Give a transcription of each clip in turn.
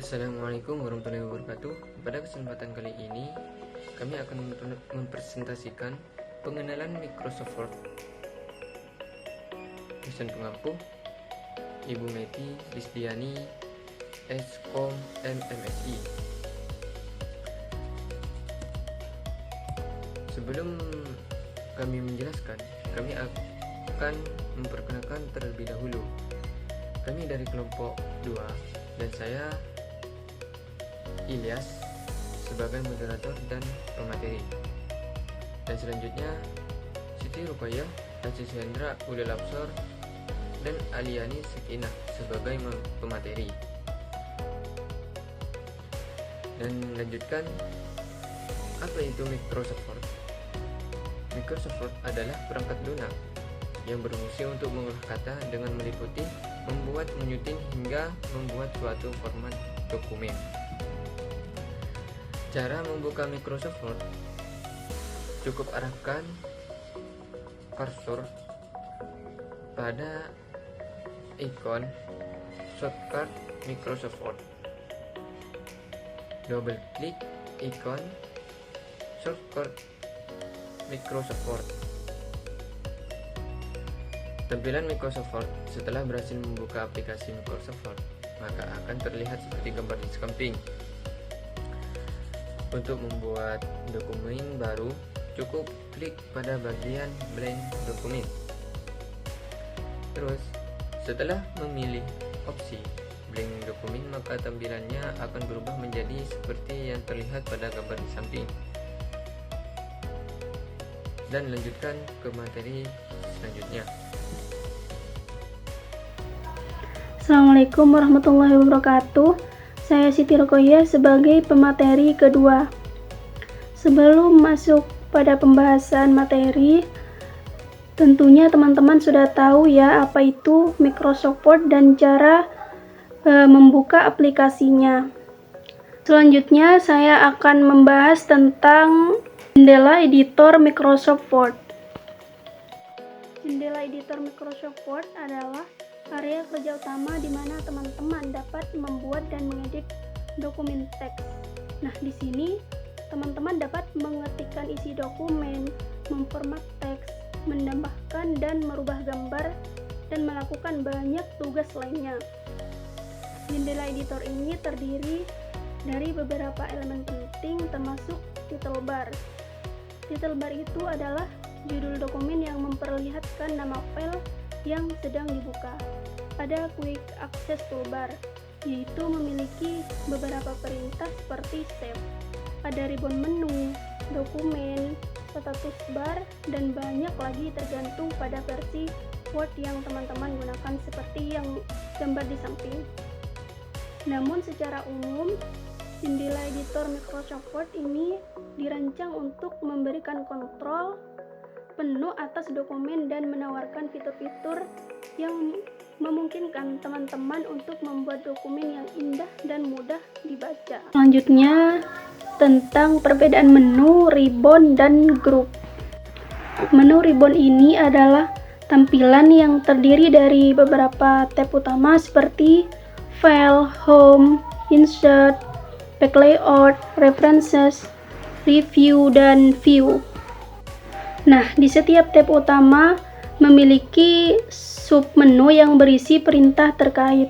Assalamualaikum warahmatullahi wabarakatuh. Pada kesempatan kali ini kami akan mempresentasikan pengenalan Microsoft Word. Dosen pengampu Ibu Meti Lisdiani, Eskom MMSI. Sebelum kami menjelaskan, kami akan memperkenalkan terlebih dahulu. Kami dari kelompok 2 dan saya Ilyas sebagai moderator dan pemateri. Dan selanjutnya Siti Ruqayyah, Aziz Hendra, Ulil Absor, dan Aliani Sekinah sebagai pemateri. Dan lanjutkan, apa itu Microsoft Word? Microsoft Word adalah perangkat lunak yang berfungsi untuk mengolah kata dengan meliputi membuat, menyuting, hingga membuat suatu format dokumen. Cara membuka Microsoft Word: cukup arahkan kursor pada ikon shortcut Microsoft Word. Double klik ikon shortcut Microsoft Word. Tampilan Microsoft Word setelah berhasil membuka aplikasi Microsoft Word, maka akan terlihat seperti gambar di samping. Untuk membuat dokumen baru, cukup klik pada bagian blank dokumen. Terus, setelah memilih opsi blank dokumen, maka tampilannya akan berubah menjadi seperti yang terlihat pada gambar di samping. Dan lanjutkan ke materi selanjutnya. Assalamualaikum warahmatullahi wabarakatuh. Saya Siti Ruqayyah sebagai pemateri kedua. Sebelum masuk pada pembahasan materi, tentunya teman-teman sudah tahu ya apa itu Microsoft Word dan cara membuka aplikasinya. Selanjutnya saya akan membahas tentang jendela editor Microsoft Word. Jendela editor Microsoft Word adalah area kerja utama di mana teman-teman dapat membuat dan mengedit dokumen teks. Nah, di sini teman-teman dapat mengetikkan isi dokumen, memformat teks, menambahkan dan merubah gambar, dan melakukan banyak tugas lainnya. Jendela editor ini terdiri dari beberapa elemen penting termasuk title bar. Title bar itu adalah judul dokumen yang memperlihatkan nama file yang sedang dibuka. Ada quick access toolbar, yaitu memiliki beberapa perintah seperti save. Ada ribbon menu, dokumen, status bar, dan banyak lagi tergantung pada versi Word yang teman-teman gunakan seperti yang gambar di samping. Namun secara umum, jendela editor Microsoft Word ini dirancang untuk memberikan kontrol penuh atas dokumen dan menawarkan fitur-fitur yang memungkinkan teman-teman untuk membuat dokumen yang indah dan mudah dibaca. Selanjutnya, tentang perbedaan menu, ribbon, dan grup. Menu ribbon ini adalah tampilan yang terdiri dari beberapa tab utama seperti File, Home, Insert, Back Layout, References, Review, dan View. Nah, di setiap tab utama memiliki submenu yang berisi perintah terkait.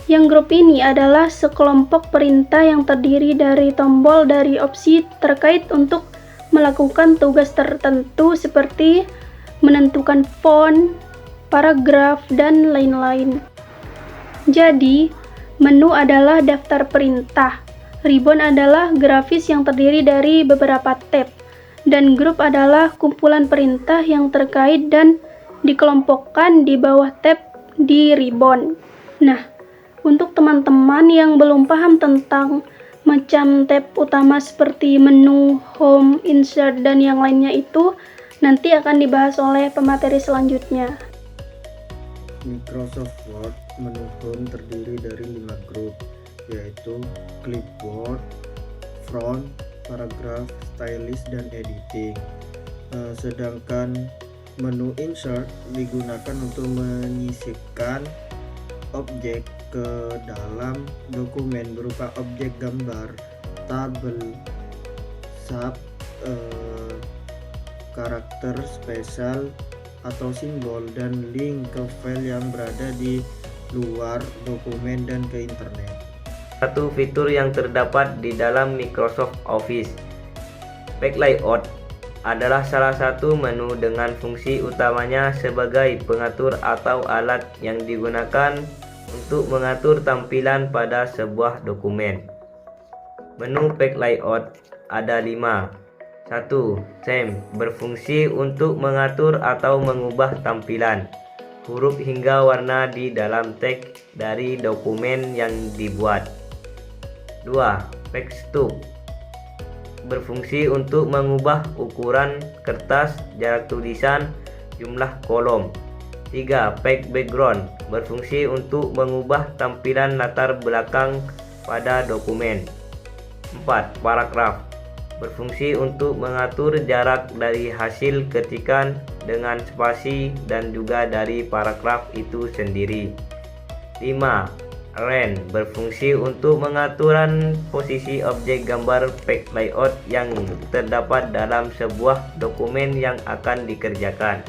Yang grup ini adalah sekelompok perintah yang terdiri dari tombol dari opsi terkait untuk melakukan tugas tertentu seperti menentukan font, paragraf, dan lain-lain. Jadi, menu adalah daftar perintah, ribbon adalah grafis yang terdiri dari beberapa tab, dan grup adalah kumpulan perintah yang terkait dan dikelompokkan di bawah tab di ribbon. Nah, untuk teman-teman yang belum paham tentang macam tab utama seperti menu, home, insert, dan yang lainnya itu nanti akan dibahas oleh pemateri selanjutnya. Microsoft Word menu home terdiri dari 5 grup, yaitu clipboard, front, paragraf, stylist, dan editing. Sedangkan menu insert digunakan untuk menyisipkan objek ke dalam dokumen berupa objek gambar, tabel, sub, karakter spesial atau simbol, dan link ke file yang berada di luar dokumen dan ke internet. Satu fitur yang terdapat di dalam Microsoft Office. Page Layout adalah salah satu menu dengan fungsi utamanya sebagai pengatur atau alat yang digunakan untuk mengatur tampilan pada sebuah dokumen. Menu Page Layout ada 5. 1. Theme berfungsi untuk mengatur atau mengubah tampilan, huruf hingga warna di dalam teks dari dokumen yang dibuat. 2. Page Type berfungsi untuk mengubah ukuran kertas, jarak tulisan, jumlah kolom. 3. Page Background berfungsi untuk mengubah tampilan latar belakang pada dokumen. 4. Paragraf berfungsi untuk mengatur jarak dari hasil ketikan dengan spasi dan juga dari paragraf itu sendiri. 5. Arrange berfungsi untuk pengaturan posisi objek gambar page layout yang terdapat dalam sebuah dokumen yang akan dikerjakan.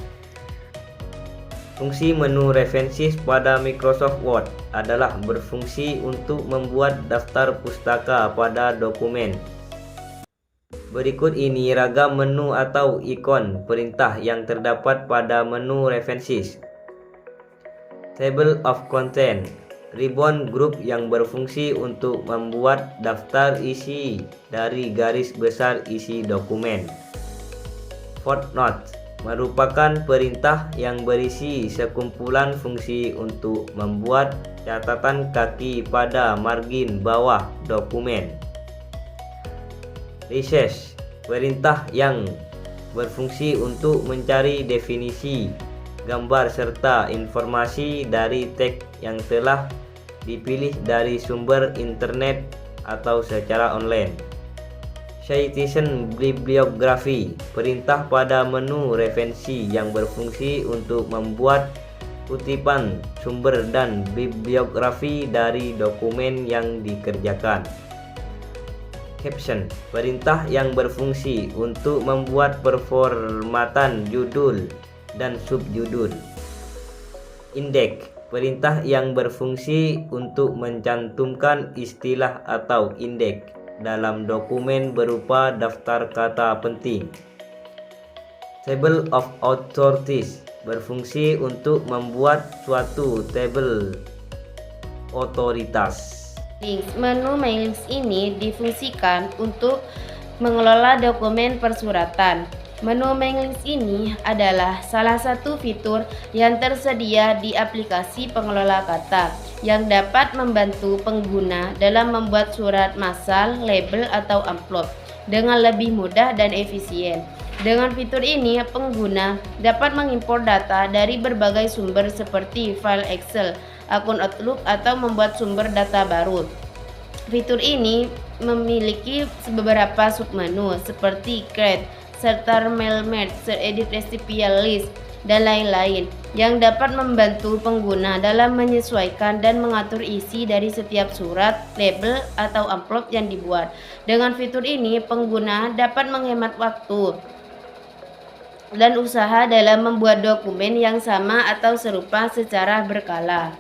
Fungsi menu references pada Microsoft Word adalah berfungsi untuk membuat daftar pustaka pada dokumen. Berikut ini ragam menu atau ikon perintah yang terdapat pada menu references. Table of Content ribbon group yang berfungsi untuk membuat daftar isi dari garis besar isi dokumen. Footnote merupakan perintah yang berisi sekumpulan fungsi untuk membuat catatan kaki pada margin bawah dokumen. Research perintah yang berfungsi untuk mencari definisi, gambar serta informasi dari teks yang telah dipilih dari sumber internet atau secara online. Citation bibliography perintah pada menu referensi yang berfungsi untuk membuat kutipan sumber dan bibliografi dari dokumen yang dikerjakan. Caption perintah yang berfungsi untuk membuat performatan judul dan subjudul. Index perintah yang berfungsi untuk mencantumkan istilah atau indeks dalam dokumen berupa daftar kata penting. Table of authorities berfungsi untuk membuat suatu tabel otoritas. Menu Mailings ini difungsikan untuk mengelola dokumen persuratan. Menu Mailings ini adalah salah satu fitur yang tersedia di aplikasi pengelola kata yang dapat membantu pengguna dalam membuat surat massal, label, atau amplop dengan lebih mudah dan efisien. Dengan fitur ini, pengguna dapat mengimpor data dari berbagai sumber seperti file Excel, akun Outlook, atau membuat sumber data baru. Fitur ini memiliki beberapa submenu seperti Create, serta Mail Merge, Edit Recipient List, dan lain-lain yang dapat membantu pengguna dalam menyesuaikan dan mengatur isi dari setiap surat, label, atau amplop yang dibuat. Dengan fitur ini, pengguna dapat menghemat waktu dan usaha dalam membuat dokumen yang sama atau serupa secara berkala.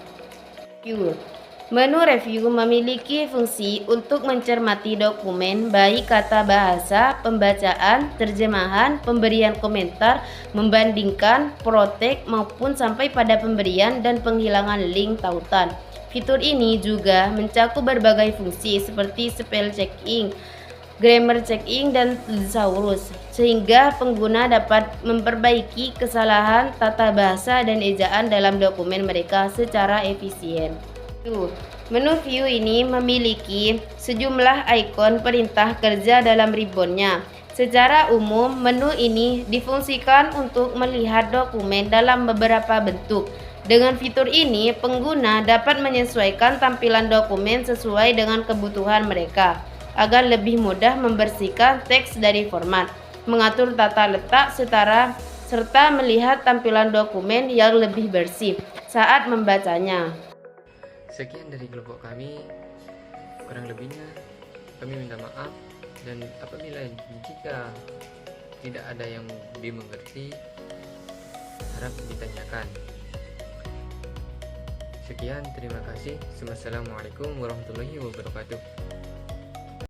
Menu review memiliki fungsi untuk mencermati dokumen, baik kata bahasa, pembacaan, terjemahan, pemberian komentar, membandingkan, protek, maupun sampai pada pemberian dan penghilangan link tautan. Fitur ini juga mencakup berbagai fungsi seperti spell checking, grammar checking, dan thesaurus, sehingga pengguna dapat memperbaiki kesalahan tata bahasa dan ejaan dalam dokumen mereka secara efisien. Menu view ini memiliki sejumlah ikon perintah kerja dalam ribbonnya. Secara umum, menu ini difungsikan untuk melihat dokumen dalam beberapa bentuk. Dengan fitur ini, pengguna dapat menyesuaikan tampilan dokumen sesuai dengan kebutuhan mereka, agar lebih mudah membersihkan teks dari format, mengatur tata letak serta melihat tampilan dokumen yang lebih bersih saat membacanya. Sekian dari kelompok kami, kurang lebihnya kami minta maaf, dan apabila jika tidak ada yang dimengerti, harap ditanyakan. Sekian, terima kasih. Wassalamualaikum warahmatullahi wabarakatuh.